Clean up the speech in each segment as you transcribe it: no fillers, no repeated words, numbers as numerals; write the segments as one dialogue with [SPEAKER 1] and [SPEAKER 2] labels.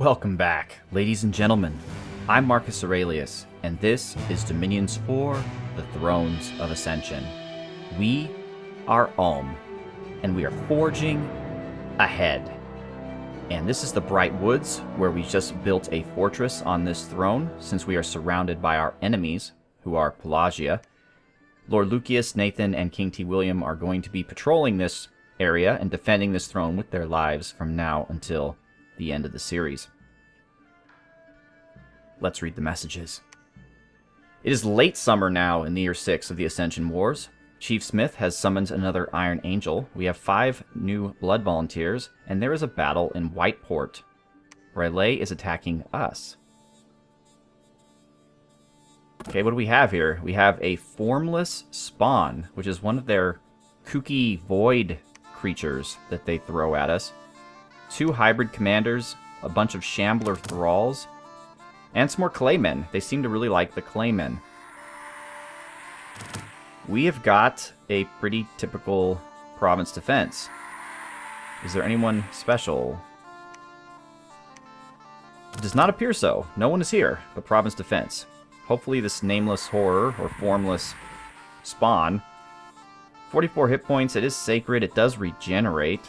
[SPEAKER 1] Welcome back, ladies and gentlemen. I'm Marcus Aurelius, and this is Dominions 4, the Thrones of Ascension. We are Ulm, and we are forging ahead. And this is the Bright Woods, where we just built a fortress on this throne, since we are surrounded by our enemies, who are Pelagia. Lord Lucius, Nathan, and King T. William are going to be patrolling this area and defending this throne with their lives from now until the end of the series. Let's read the messages. It is late summer now in the year 6 of the Ascension Wars. Chief Smith has summoned another Iron Angel. We have 5 new Blood Volunteers, and there is a battle in Whiteport. Relay is attacking us. Okay, what do we have here? We have a Formless Spawn, which is one of their kooky void creatures that they throw at us. 2 Hybrid Commanders, a bunch of Shambler Thralls, and some more Claymen. They seem to really like the Claymen. We have got a pretty typical province defense. Is there anyone special? It does not appear so. No one is here, but province defense. Hopefully this nameless horror, or formless spawn. 44 hit points. It is sacred. It does regenerate.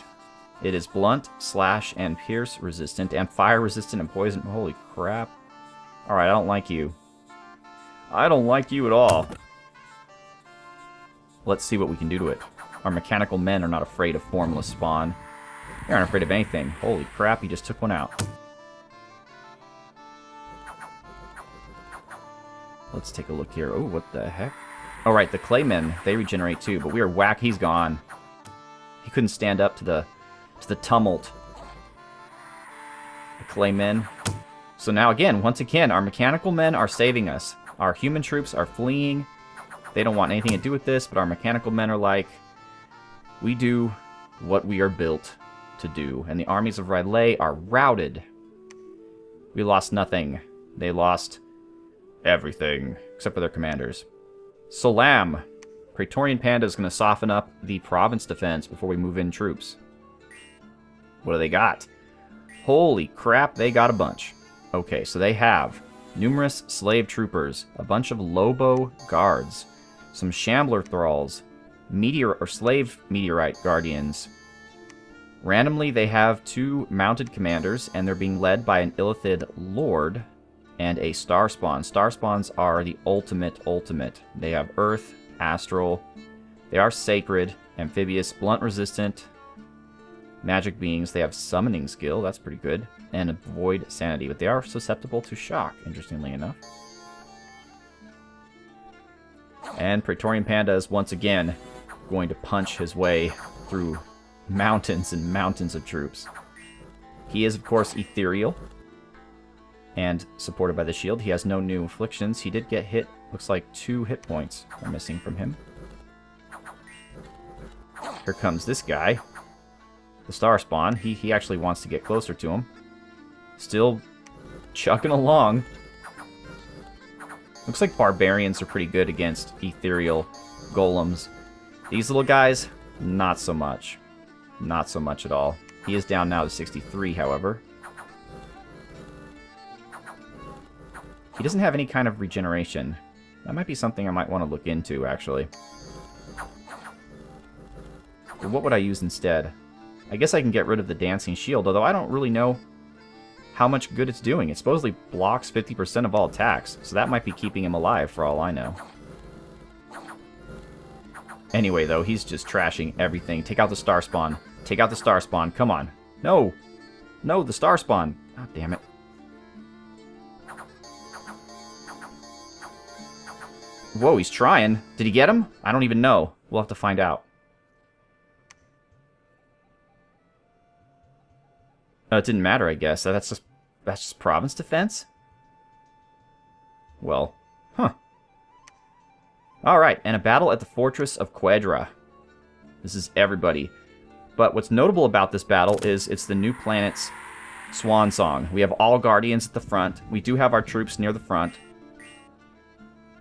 [SPEAKER 1] It is blunt, slash, and pierce resistant, and fire resistant and poison. Holy crap. Alright, I don't like you. I don't like you at all. Let's see what we can do to it. Our mechanical men are not afraid of formless spawn. They aren't afraid of anything. Holy crap, he just took one out. Let's take a look here. Oh, what the heck? Alright, the Claymen, they regenerate too, but we are whack. He's gone. He couldn't stand up to the tumult. The Claymen. So now again, once again, our mechanical men are saving us. Our human troops are fleeing. They don't want anything to do with this, but our mechanical men are like, we do what we are built to do. And the armies of Relay are routed. We lost nothing. They lost everything, except for their commanders. Salam. Praetorian Panda is going to soften up the province defense before we move in troops. What do they got? Holy crap, they got a bunch. Okay, so they have numerous slave troopers, a bunch of Lobo guards, some Shambler Thralls, slave meteorite guardians. Randomly, they have 2 mounted commanders, and they're being led by an Illithid Lord and a Star Spawn. Star Spawns are the ultimate. They have Earth, Astral. They are sacred, amphibious, blunt resistant, magic beings. They have summoning skill, that's pretty good, and avoid sanity, but they are susceptible to shock, interestingly enough. And Praetorian Panda is once again going to punch his way through mountains and mountains of troops. He is, of course, ethereal and supported by the shield. He has no new afflictions. He did get hit. Looks like 2 hit points are missing from him. Here comes this guy, the Star Spawn. He actually wants to get closer to him. Still chucking along. Looks like barbarians are pretty good against ethereal golems. These little guys, not so much. Not so much at all. He is down now to 63, however. He doesn't have any kind of regeneration. That might be something I might want to look into, actually. But what would I use instead? I guess I can get rid of the Dancing Shield, although I don't really know how much good it's doing. It supposedly blocks 50% of all attacks, so that might be keeping him alive for all I know. Anyway, though, he's just trashing everything. Take out the Star Spawn. Take out the Star Spawn. Come on. No! No, the Star Spawn! God damn it. Whoa, he's trying. Did he get him? I don't even know. We'll have to find out. It didn't matter, I guess. That's just province defense? Well, huh. Alright, and a battle at the Fortress of Quedra. This is everybody. But what's notable about this battle is it's the new planet's swan song. We have all Guardians at the front. We do have our troops near the front.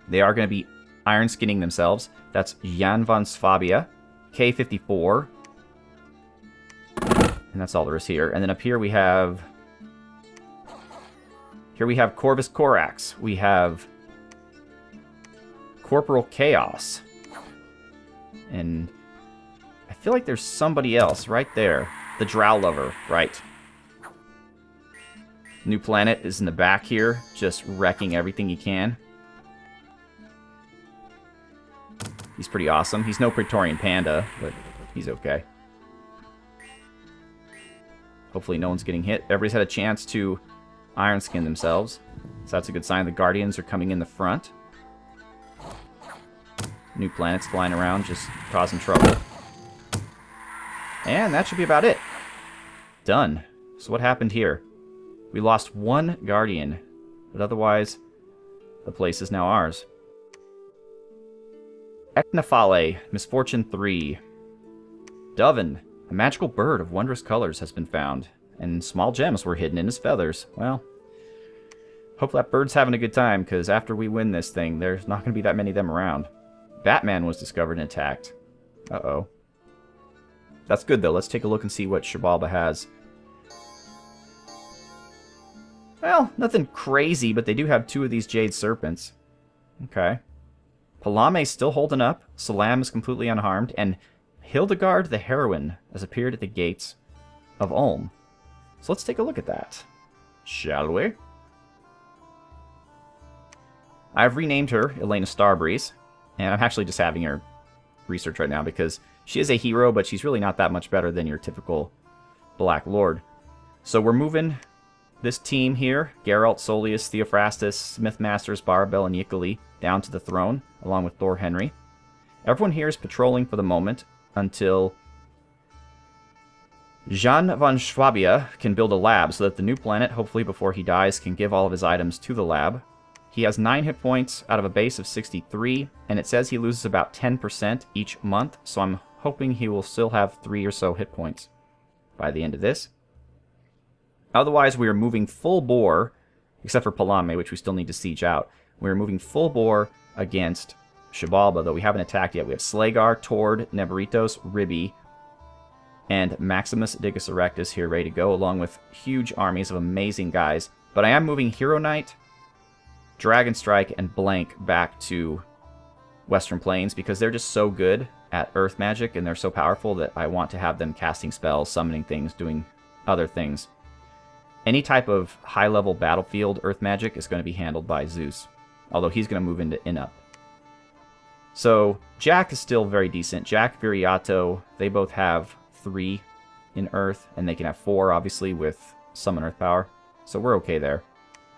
[SPEAKER 1] They are going to be iron skinning themselves. That's Jan van Swabia, K54. And that's all there is here. And then up here we have Here we have Corvus Corax. We have Corporal Chaos. And I feel like there's somebody else right there. The Drow Lover, right. New Planet is in the back here, just wrecking everything he can. He's pretty awesome. He's no Praetorian Panda, but he's okay. Hopefully no one's getting hit. Everybody's had a chance to iron skin themselves. So that's a good sign. The Guardians are coming in the front. New Planet's flying around, just causing trouble. And that should be about it. Done. So what happened here? We lost one Guardian, but otherwise, the place is now ours. Ecnafale, Misfortune 3. Dovin, a magical bird of wondrous colors has been found, and small gems were hidden in his feathers. Well, hope that bird's having a good time, because after we win this thing, there's not going to be that many of them around. Batman was discovered and attacked. Uh-oh. That's good, though. Let's take a look and see what Xibalba has. Well, nothing crazy, but they do have 2 of these Jade Serpents. Okay. Palame's still holding up. Salam is completely unharmed. And Hildegard the Heroine has appeared at the gates of Ulm. So let's take a look at that. Shall we? I've renamed her Elena Starbreeze. And I'm actually just having her research right now because she is a hero, but she's really not that much better than your typical Black Lord. So we're moving this team here, Geralt, Solius, Theophrastus, Smithmasters, Barbell, and Yikali, down to the throne, along with Thor Henry. Everyone here is patrolling for the moment until Jean von Schwabia can build a lab so that the New Planet, hopefully before he dies, can give all of his items to the lab. He has 9 hit points out of a base of 63, and it says he loses about 10% each month, so I'm hoping he will still have 3 or so hit points by the end of this. Otherwise, we are moving full bore, except for Palame, which we still need to siege out. We are moving full bore against Xibalba, though we haven't attacked yet. We have Slagar, Tord, Neberitos, Ribby, and Maximus Digus Erectus here ready to go, along with huge armies of amazing guys. But I am moving Hero Knight, Dragon Strike, and Blank back to Western Plains because they're just so good at earth magic and they're so powerful that I want to have them casting spells, summoning things, doing other things. Any type of high-level battlefield earth magic is going to be handled by Zeus, although he's going to move into Inup. So Jack is still very decent. Jack, Viriato, they both have 3 in earth, and they can have 4, obviously, with summon earth power. So we're okay there.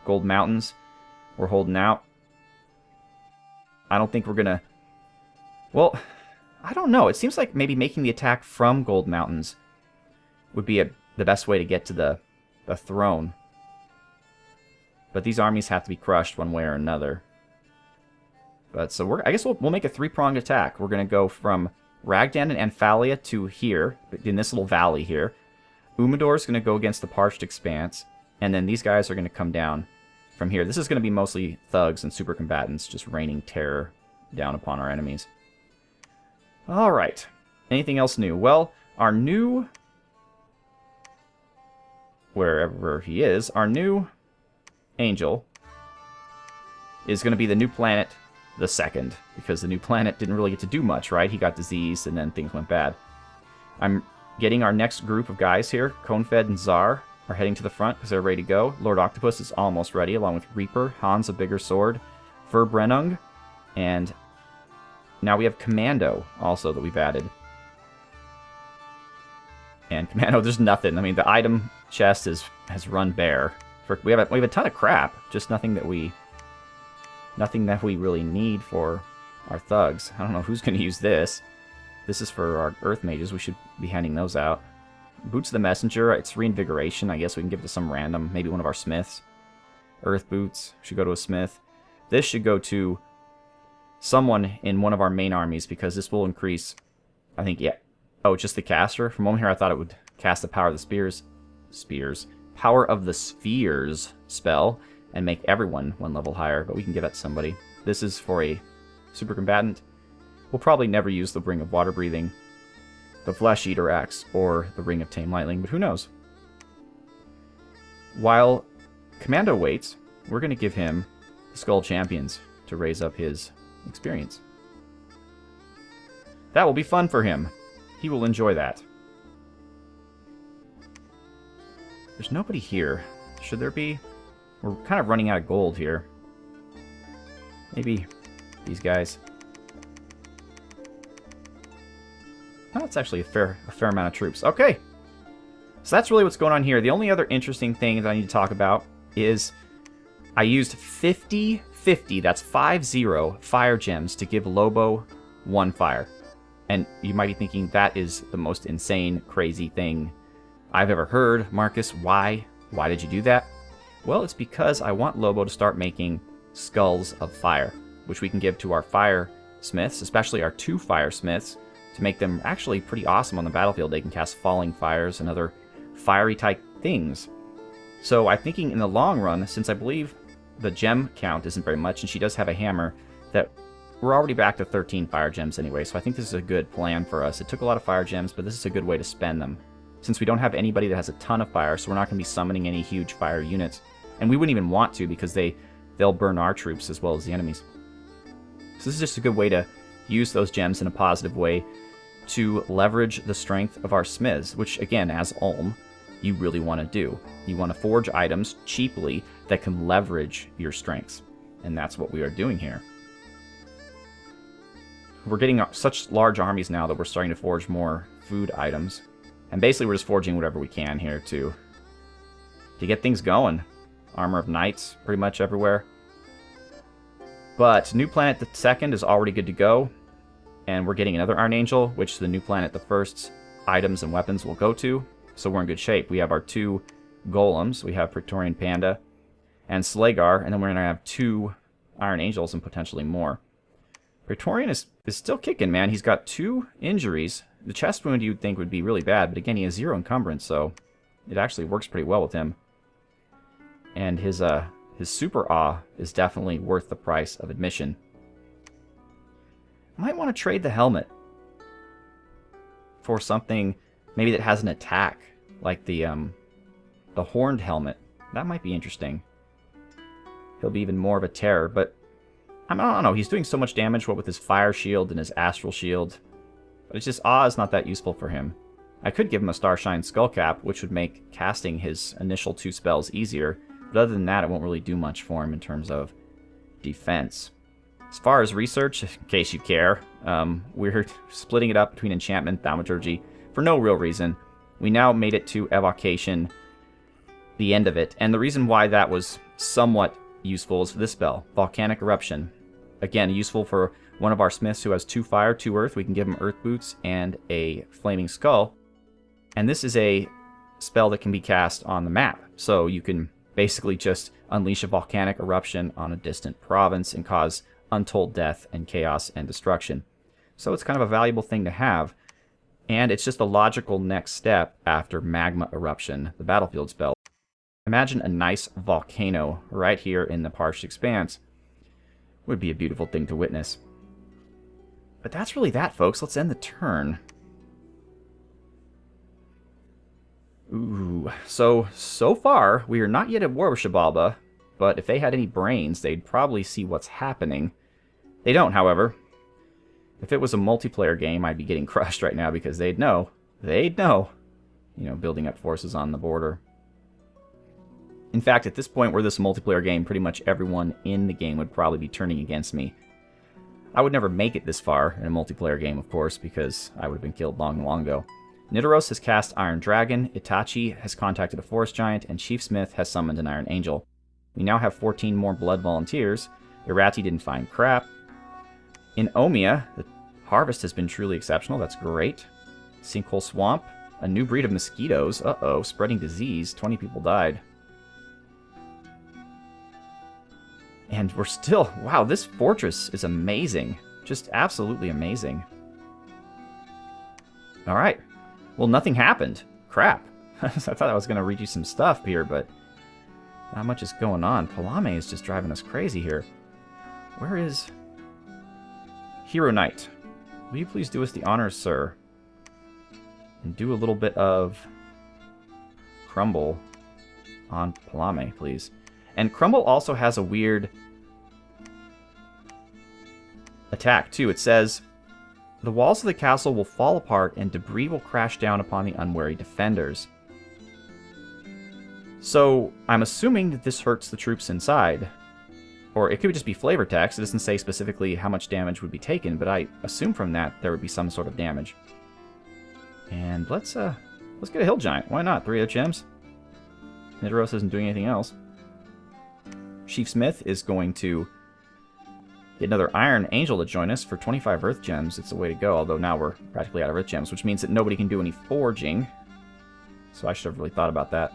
[SPEAKER 1] Gold Mountains, we're holding out. I don't think we're going to... Well, I don't know. It seems like maybe making the attack from Gold Mountains would be the best way to get to the throne. But these armies have to be crushed one way or another. But so I guess we'll make a 3-pronged attack. We're going to go from Ragdan and Amphalia to here, in this little valley here. Umidor is going to go against the Parched Expanse, and then these guys are going to come down from here. This is going to be mostly thugs and super combatants, just raining terror down upon our enemies. Alright. Anything else new? Well, our new... wherever he is, our new angel is going to be the New Planet the Second, because the New Planet didn't really get to do much, right? He got diseased and then things went bad. I'm getting our next group of guys here. Konfed and Czar are heading to the front because they're ready to go. Lord Octopus is almost ready, along with Reaper, Hans a Bigger Sword, Verbrennung, and now we have Commando also that we've added. And Commando, there's nothing. I mean, the item chest has run bare. We have a ton of crap, just nothing that we really need for our thugs. I don't know who's going to use this. This is for our Earth Mages. We should be handing those out. Boots of the Messenger, it's Reinvigoration. I guess we can give it to some random, maybe one of our smiths. Earth Boots should go to a smith. This should go to someone in one of our main armies because this will increase, I think, yeah. Oh, just the caster? For a moment here I thought it would cast the Power of the Power of the Spheres spell and make everyone 1 level higher, but we can give that to somebody. This is for a super combatant. We'll probably never use the Ring of Water Breathing, the Flesh Eater Axe, or the Ring of Tame Lightning, but who knows? While Commando waits, we're going to give him the Skull Champions to raise up his experience. That will be fun for him. He will enjoy that. There's nobody here. Should there be? We're kind of running out of gold here. Maybe these guys. Oh, that's actually a fair amount of troops. Okay. So that's really what's going on here. The only other interesting thing that I need to talk about is I used 50, that's 50 fire gems to give Lobo 1 fire. And you might be thinking that is the most insane, crazy thing I've ever heard. Marcus, why? Why did you do that? Well, it's because I want Lobo to start making skulls of fire, which we can give to our fire smiths, especially our 2 fire smiths, to make them actually pretty awesome on the battlefield. They can cast falling fires and other fiery type things. So I'm thinking in the long run, since I believe the gem count isn't very much, and she does have a hammer, that we're already back to 13 fire gems anyway, so I think this is a good plan for us. It took a lot of fire gems, but this is a good way to spend them. Since we don't have anybody that has a ton of fire, so we're not going to be summoning any huge fire units. And we wouldn't even want to, because they'll burn our troops as well as the enemies. So this is just a good way to use those gems in a positive way to leverage the strength of our smiths, which again, as Ulm, you really want to do. You want to forge items cheaply that can leverage your strengths. And that's what we are doing here. We're getting such large armies now that we're starting to forge more food items. And basically we're just forging whatever we can here to get things going. Armor of Knights pretty much everywhere. But New Planet the 2nd is already good to go. And we're getting another Iron Angel, which the New Planet the 1st's items and weapons will go to. So we're in good shape. We have our 2 golems. We have Praetorian Panda and Slagar. And then we're going to have 2 Iron Angels and potentially more. Praetorian is still kicking, man. He's got 2 injuries. The chest wound you'd think would be really bad, but again, he has 0 encumbrance, so it actually works pretty well with him. And his super awe is definitely worth the price of admission. Might want to trade the helmet for something maybe that has an attack, like the horned helmet. That might be interesting. He'll be even more of a terror, but I don't know, he's doing so much damage, what with his fire shield and his astral shield. But it's just, awe is not that useful for him. I could give him a Starshine Skullcap, which would make casting his initial 2 spells easier. But other than that, it won't really do much for him in terms of defense. As far as research, in case you care, we're splitting it up between enchantment and thaumaturgy for no real reason. We now made it to evocation, the end of it. And the reason why that was somewhat useful is for this spell, Volcanic Eruption. Again, useful for one of our smiths who has 2 fire, 2 earth. We can give him earth boots and a flaming skull. And this is a spell that can be cast on the map. So you can basically just unleash a volcanic eruption on a distant province and cause untold death and chaos and destruction. So it's kind of a valuable thing to have. And it's just a logical next step after Magma Eruption, the battlefield spell. Imagine a nice volcano right here in the Parched Expanse. Would be a beautiful thing to witness. But that's really that, folks. Let's end the turn. Ooh, so far, we are not yet at war with Xibalba, but if they had any brains, they'd probably see what's happening. They don't, however. If it was a multiplayer game, I'd be getting crushed right now because they'd know. They'd know. You know, building up forces on the border. In fact, at this point where this multiplayer game, pretty much everyone in the game would probably be turning against me. I would never make it this far in a multiplayer game, of course, because I would have been killed long, long ago. Nidoros has cast Iron Dragon, Itachi has contacted a Forest Giant, and Chief Smith has summoned an Iron Angel. We now have 14 more Blood Volunteers. Irati didn't find crap. In Omia, the harvest has been truly exceptional. That's great. Sinkhole Swamp, a new breed of mosquitoes. Uh-oh, spreading disease. 20 people died. And we're still... Wow, this fortress is amazing. Just absolutely amazing. Alright. Well, nothing happened. Crap. I thought I was going to read you some stuff here, but... not much is going on. Palame is just driving us crazy here. Where is... Hero Knight? Will you please do us the honors, sir? And do a little bit of... crumble on Palame, please. And Crumble also has a weird attack, too. It says, the walls of the castle will fall apart and debris will crash down upon the unwary defenders. So, I'm assuming that this hurts the troops inside. Or it could just be flavor text. It doesn't say specifically how much damage would be taken, but I assume from that there would be some sort of damage. And let's get a hill giant. Why not? 3 other gems. Nidoros isn't doing anything else. Chief Smith is going to get another Iron Angel to join us for 25 Earth Gems. It's the way to go, although now we're practically out of Earth Gems, which means that nobody can do any forging. So I should have really thought about that.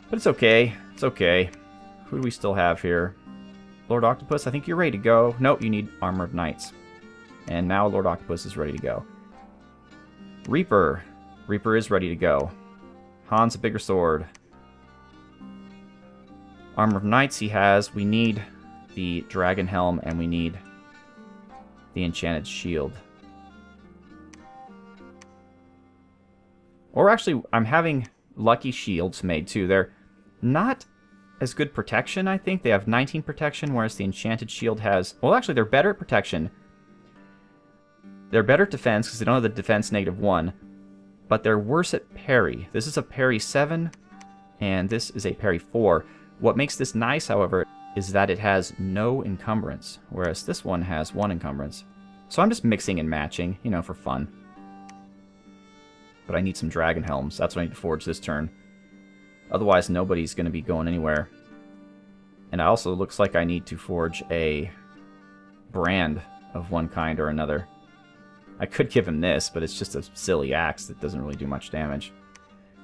[SPEAKER 1] But it's okay. It's okay. Who do we still have here? Lord Octopus, I think you're ready to go. Nope, you need Armor of Knights. And now Lord Octopus is ready to go. Reaper. Reaper is ready to go. Han's a bigger sword. Armor of Knights he has. We need the Dragon Helm and we need the Enchanted Shield. Or actually, I'm having Lucky Shields made too. They're not as good protection, I think. They have 19 protection, whereas the Enchanted Shield has... Well, actually, they're better at protection. They're better at defense, because they don't have the defense -1. But they're worse at parry. This is a parry 7, and this is a parry 4. What makes this nice, however, is that it has no encumbrance, whereas this one has 1 encumbrance. So I'm just mixing and matching, you know, for fun. But I need some Dragon Helms. That's what I need to forge this turn. Otherwise, nobody's going to be going anywhere. And it also looks like I need to forge a brand of one kind or another. I could give him this, but it's just a silly axe that doesn't really do much damage.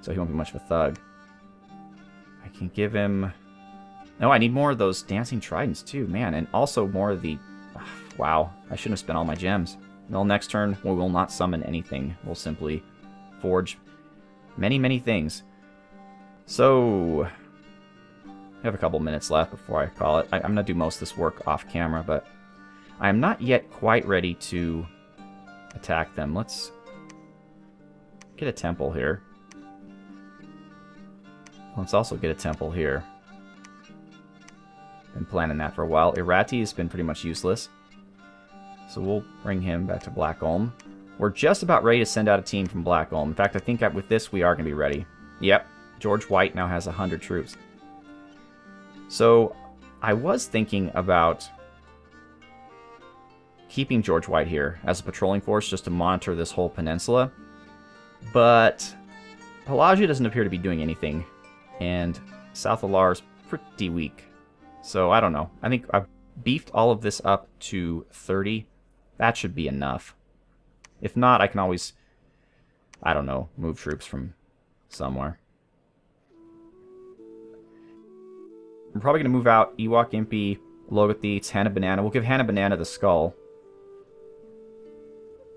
[SPEAKER 1] So he won't be much of a thug. I can give him... No, I need more of those Dancing Tridents too, man. And also more of the... Wow, I shouldn't have spent all my gems. Well, next turn, we will not summon anything. We'll simply forge many, many things. So, I have a couple minutes left before I call it. I'm going to do most of this work off camera, but I am not yet quite ready to attack them. Let's get a temple here. Let's also get a temple here. Been planning that for a while. Irati has been pretty much useless. So we'll bring him back to Black Ulm. We're just about ready to send out a team from Black Ulm. In fact, I think with this we are going to be ready. Yep. George White now has 100 troops. So, I was thinking about keeping George White here as a patrolling force just to monitor this whole peninsula. But Pelagia doesn't appear to be doing anything. And South Alar is pretty weak. So, I don't know. I think I've beefed all of this up to 30. That should be enough. If not, I can always, I don't know, move troops from somewhere. We're probably going to move out Ewok Impy, Logothetes, Hannah Banana. We'll give Hannah Banana the skull.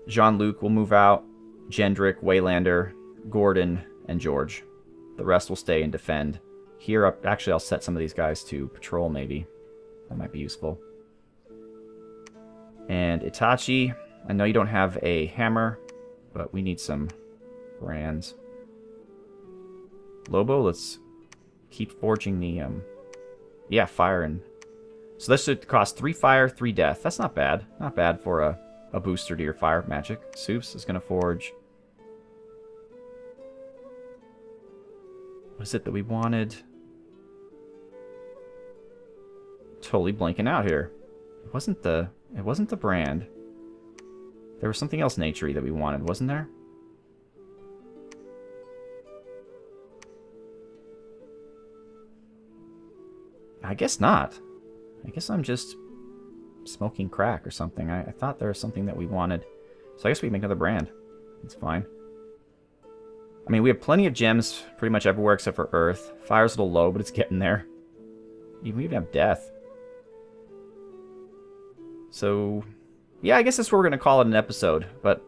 [SPEAKER 1] Jean-Luc will move out. Gendrick, Waylander, Gordon, and George. The rest will stay and defend. Here, actually, I'll set some of these guys to patrol, maybe. That might be useful. And Itachi, I know you don't have a hammer, but we need some brands. Lobo, let's keep forging the... Yeah, fire and... So this should cost 3 fire, 3 death. That's not bad. Not bad for a booster to your fire magic. Soups is going to forge... What is it that we wanted? Totally blanking out here. It wasn't the brand. There was something else naturey that we wanted, wasn't there? I guess not. I guess I'm just smoking crack or something. I thought there was something that we wanted. So I guess we can make another brand. It's fine. I mean, we have plenty of gems pretty much everywhere except for Earth. Fire's a little low, but it's getting there. We even have Death. So, yeah, I guess that's what we're going to call it an episode. But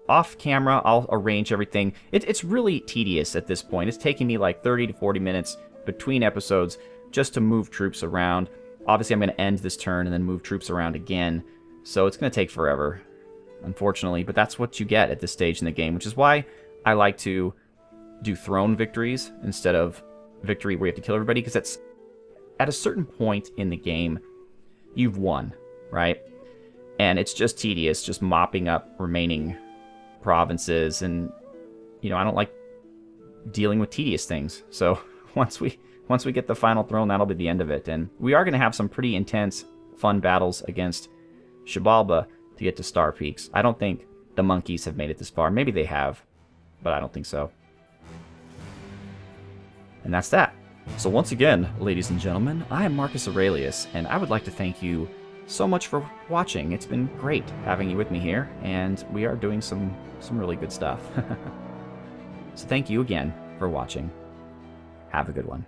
[SPEAKER 1] off camera, I'll arrange everything. It's really tedious at this point. It's taking me like 30 to 40 minutes between episodes just to move troops around. Obviously, I'm going to end this turn and then move troops around again. So it's going to take forever, unfortunately. But that's what you get at this stage in the game, which is why I like to do throne victories instead of victory where you have to kill everybody, because at a certain point in the game, you've won, right? And it's just tedious, just mopping up remaining provinces, and, you know, I don't like dealing with tedious things. So once we get the final throne, that'll be the end of it. And we are going to have some pretty intense, fun battles against Xibalba to get to Star Peaks. I don't think the monkeys have made it this far. Maybe they have, but I don't think so. And that's that. So once again, ladies and gentlemen, I am Marcus Aurelius, and I would like to thank you so much for watching. It's been great having you with me here, and we are doing some really good stuff. So thank you again for watching. Have a good one.